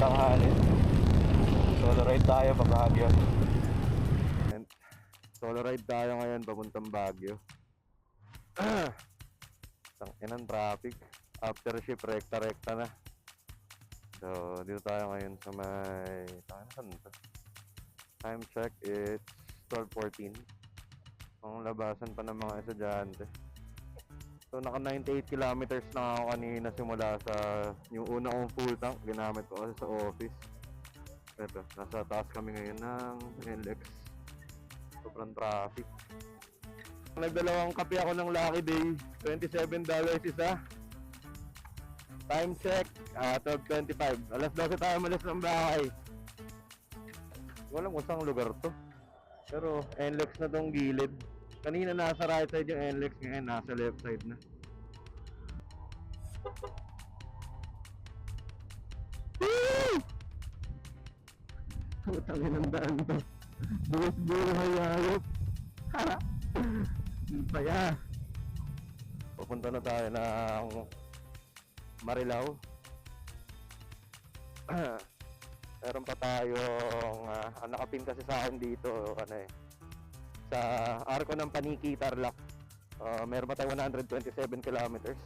tanghali. Solo ride tayo pa Baguio. Solo ride tayo ngayon papuntang Baguio. Tangin ng traffic. After shift, rekta-rekta na. So, dito tayo ngayon sa may... Saan to? Time check, it's 12:14. Ang labasan pa ng mga estudyante. So, naka 98 kilometers na ako kanina simula sa yung una kong full tank. Ginamit ko kasi sa office. Ito, nasa taas kami ngayon ng NLEX. Sobrang traffic. Nagdalawang kape ako ng Lucky Day. $27 isa. Time check, 12:25. Alas 12 tayo malis ng bahay. Walang kusang lugar to. Pero NLEX na tong gilid. Kanina nasa right side yung NLEX, ngayon nasa left side na. Putangin ang daan to. Buhos-buhos hayayop. Paya. Pupunta na tayo ng Marilao. Meron pa tayong nakapin kasi sa akin dito sa arko ng Paniki, Tarlac. Meron pa tayong 127 kilometers,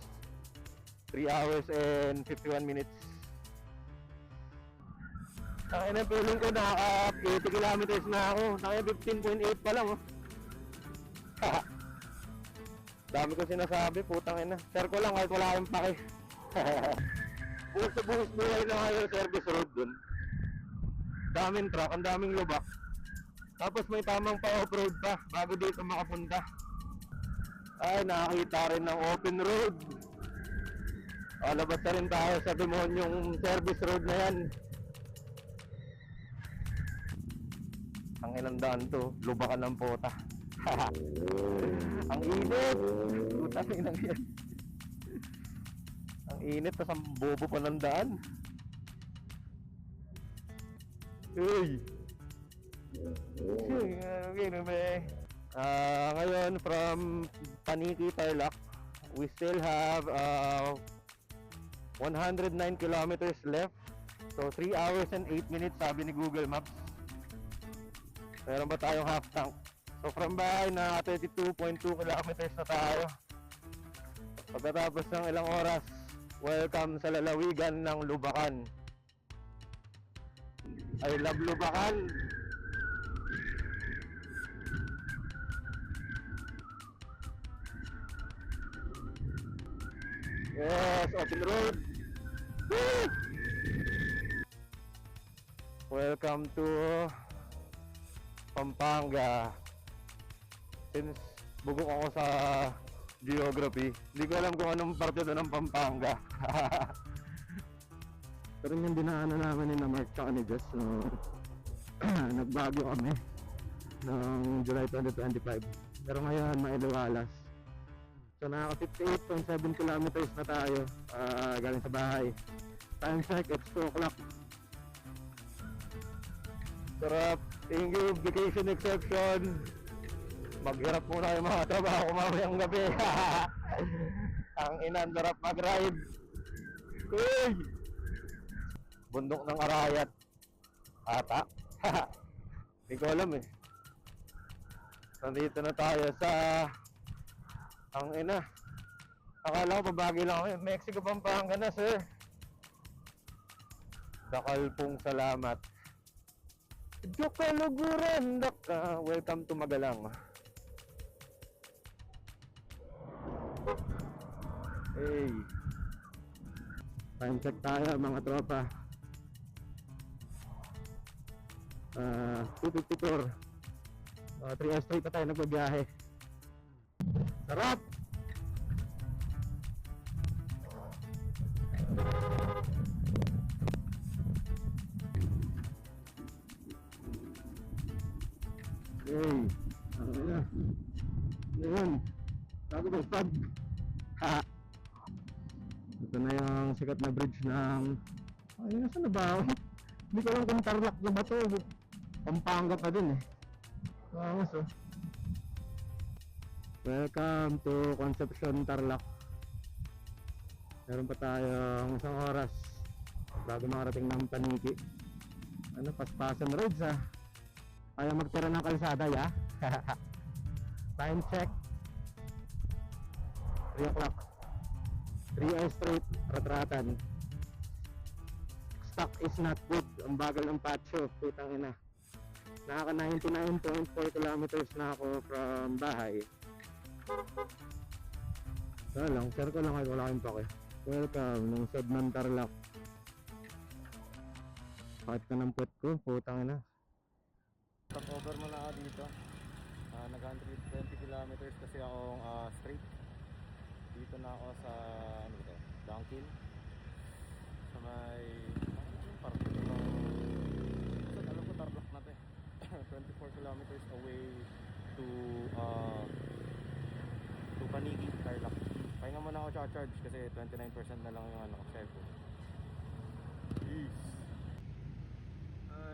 3 hours and 51 minutes. Ang feeling ko naka 80 kilometers na ako. Naka 15.8 pa lang. Dami ko sinasabi, putang ina. Share ko lang kahit wala kayong pake. Buhos buhay lang kayo service road dun. Daming truck, ang daming lubak. Tapos may tamang pa-off-road pa bago dito makapunta. Ay, nakakita rin ng open road. Labas na rin tayo sa demonyong service road na yan. Ang ilang daan to, lubakan ng pota. Ang init. Putang ina yan. Ang init, tas ang bobo pa ng daan. Uy. Ngayon from Paniki, Tarlac, we still have 109 kilometers left. So 3 hours and 8 minutes sabi ni Google Maps. Meron ba tayong half tank? So from bahay na 32.2 kilometers na tayo. Pagkatapos ng ilang oras, welcome sa lalawigan ng Lubacan. I love Lubacan. Yes, open road. Woo! Welcome to Pampanga. Since bugok ako sa geography, hindi ko alam kung anong parte doon ng Pampanga. Pero yung dinaanan namin ni Mark tsaka ni Jess, no, nagbagyo kami noong July 2025. Pero ngayon, Mailuwalas. So naka 58.7 kilometers na tayo galing sa bahay. Time check, it's 2 o'clock. Sarap. Thank you, vacation exception. Maghirap muna yung mga trabaho mamayang gabi. Ang inan, sarap mag-ride. Uy! Bundok ng Arayat ata. Hindi ko alam eh. Nandito na tayo sa ang ina. Akala ko pabagi lang ako. Mexico, Pampanga na, sir. Dakal pong salamat. Jokaluguran. Welcome to Magalang. Hey. Time check tayo mga tropa. 2:54. 3 hours straight pa tayo nagbabiyahe. Sarap! Hey, ano na? Ngayon, bago ba stop? Ha! Ito na yung sikat na bridge ng... Ay, nasa na ba ako? Hindi ko alam kung Tarlac na ba ito. Pampanga pa din eh. Vamos oh. Welcome to Concepcion, Tarlac. Meron pa tayong isang oras bago makarating ng Paniki. Ano, paspasan roads ah. Kaya magtira ng kalsada ya. Time check 3 o'clock. 3 hours straight ratratan. Stock is not good. Ang bagal ng patio, putang ina. Nakaka 99.4 kilometers na ako from bahay. Wala lang, share ko lang kayo, wala kayong pake. Welcome ng Sodman Tarlac. Pakit ka ng puwet ko, putang ina. Stop over muna ako dito. Nag-120 kilometers kasi akong straight. Dito na ako sa ano ito, Dunkin. Sa may parking ng alam ko Tarlac na to eh. 24 kilometers away to Panigi, Tarlac. Pahinga muna ako charge kasi 29% na lang yung ano, cellphone. Peace.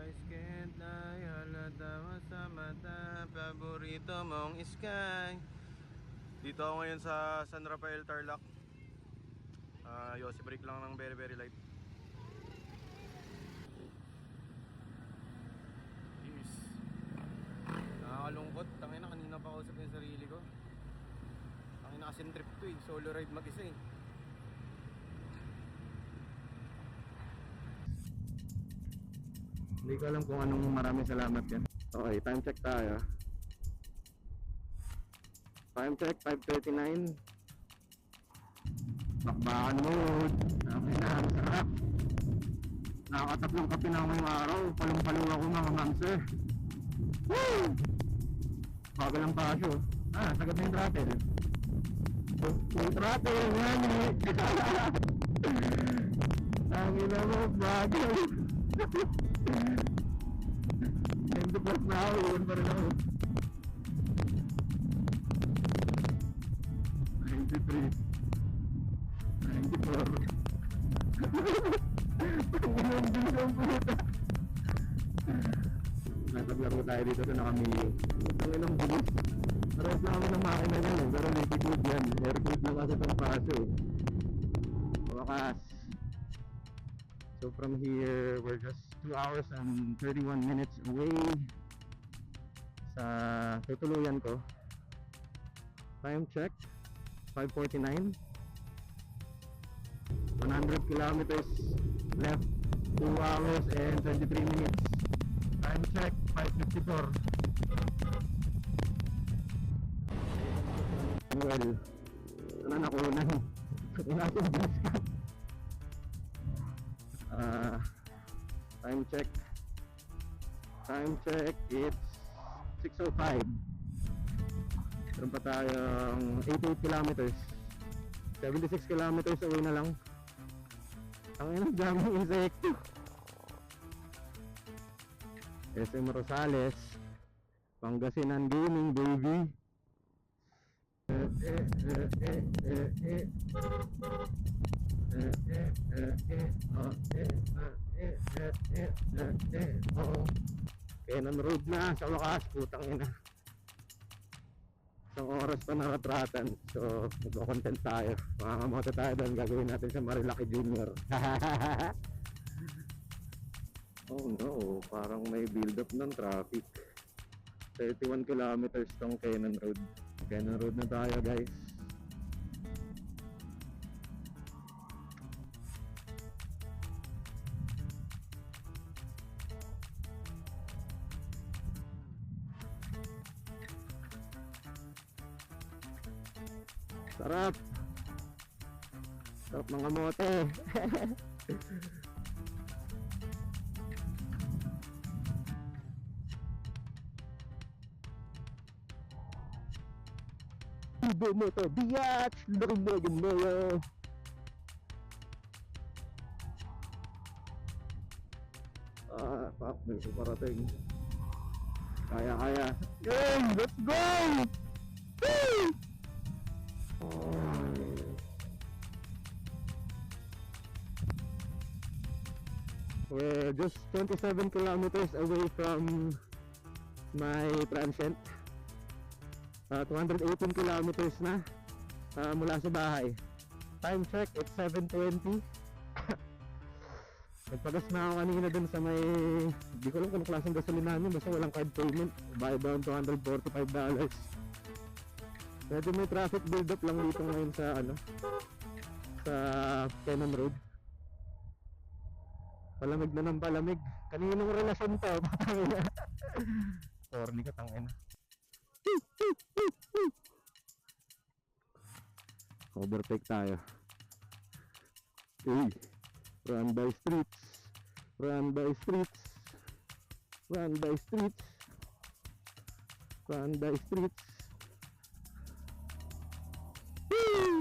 Ice can't lie, halata mo sa mata, paborito mong sky. Dito ako ngayon sa San Rafael, Tarlac. Yosi break lang ng very light. Peace. Nakakalungkot, tangina kanina pa kausap yung sarili ko. Tangina kasi trip to eh, solo ride mag-isa eh. Hindi ko alam kung anong maraming salamat yan. Okay, time check tayo. Time check 5:39. Bakbakan mode. Okay na, sarap. Nakakatatlong kape na ako ngayong araw. Palong-palong ako mga mamser. Woo! Bagal ang pasyo. Sagad na yung throttle. Yung throttle, ngani. Ang ina mo, bagal. 20 plus na ako, yun pa rin ako. 93 94 Pag-inom din sa puta. Nataglaro tayo dito sa Nakamili. Ang ilang bilis. Parehas na kami ng makina yan eh. Pero liquid yan. Air cooled lang kasi itong paso eh. Wakas. So from here, we're just 2 hours and 31 minutes away sa tutuluyan ko. Time check 5:49. 100 kilometers left. 2 hours and 23 minutes. Time check 5:54. Well, na nakunan. Inasin bilis ka. Time check. It's 6:05. Meron pa tayong 88 kilometers. 76 kilometers away na lang. Ang ina, daming insekto. SM Rosales, Pangasinan Gaming, baby. Kenan Road na sa wakas, putang ina. Isang oras pa nakatratan. So magko-content tayo. Makakamoto tayo doon. Gagawin natin sa Marilaki Junior. Oh no, parang may build up ng traffic. 31 kilometers tong Kenan Road. Kenan Road na tayo, guys. Sarap. Sarap mga mote. Ibo moto biatch. Lagin mo. Fuck. May parating. Kaya. Yay! Let's go! Woo! We're just 27 kilometers away from my transient. 218 kilometers na mula sa bahay. Time check, it's 7:20. Nagpagas na ako kanina dun sa may, hindi ko alam kung klaseng gasolinahan yun, basta walang card payment. Bayad down $245. Medyo may traffic build up lang dito ngayon sa ano, sa Cannon Road. Palamig na ng palamig. Kaninong relasyon to? Patangina. Sorry ka, tangina. Overtake tayo. Hey, run by streets. Run by streets. Run by streets. Run by streets. Woo!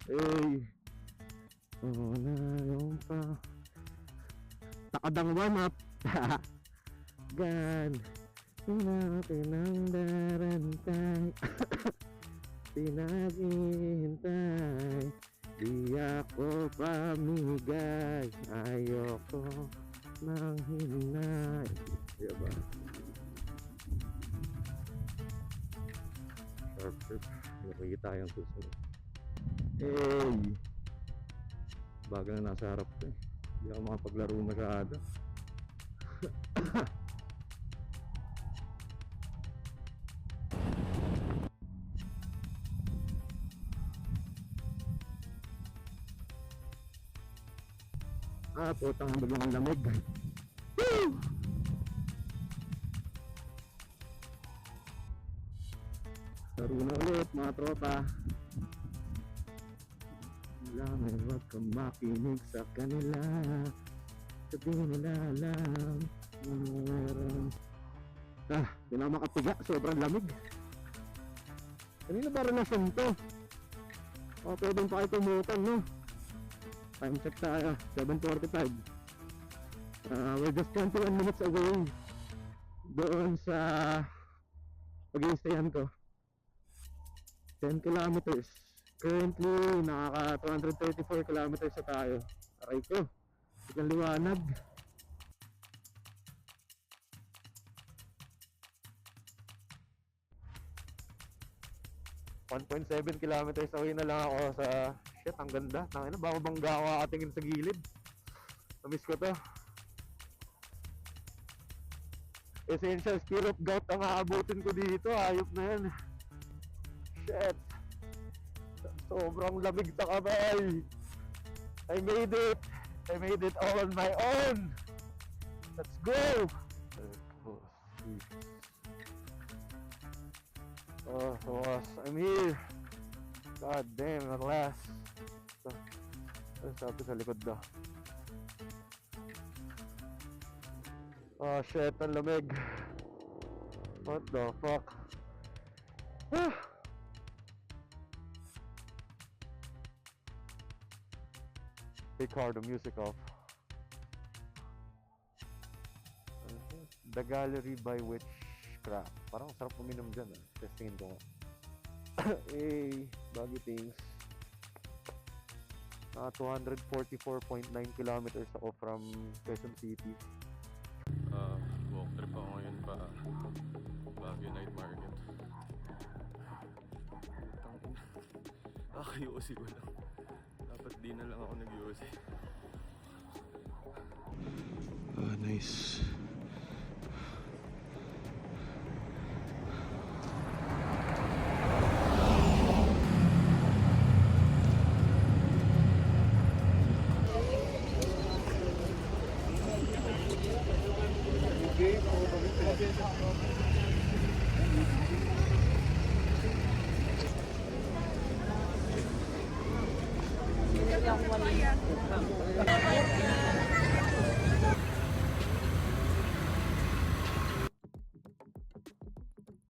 Hey. Oh, na yung pa. Takadang warm up. Gan. Pinagdarantay. Pinaghihintay. Di ako pamigay. Ayoko nang hinay. Diba? Sharp. Nakikita yung susunod. Hey! Bago na nasa harap ko eh. Hindi ako makapaglaro masyado. Putang biglang ang lamig. Woo! Laro na ulit mga tropa. Kailangan wag kang makinig sa kanila. Sabihin nila lang meron. Di na makapiga, sobrang lamig. Kanina ba relasyon to? Pwedeng pa kayo tumutan, no? Time check tayo, 7:45. We're just 21 minutes away doon sa pag-i-stayan ko. 10 kilometers. Currently, nakaka 234 kilometers na tayo. Aray ko, biglang liwanag. .7 kilometers away na lang ako sa... Shit, ang ganda. Tangina, baka bangga ako atingin sa gilid. Namiss ko to. Essential Spear of Gout ang aabutin ko dito. Ayop na yan. Shit. Sobrang lamig sa kamay. I made it. I made it all on my own. Let's go. Oh, I'm here. God damn, at last. Ano sabi sa likod daw? Oh shit, ang lamig. What the fuck? Take hard the music off. The Gallery by Witchcraft. Parang sarap uminom dyan ah. Testingin ko nga. Hey, baggy things. 244.9 kilometers ako from Quezon City. Walk trip ako ngayon pa Baguio Night Market. Kakayusi ko lang. Dapat di na lang ako nag-UC. Nice.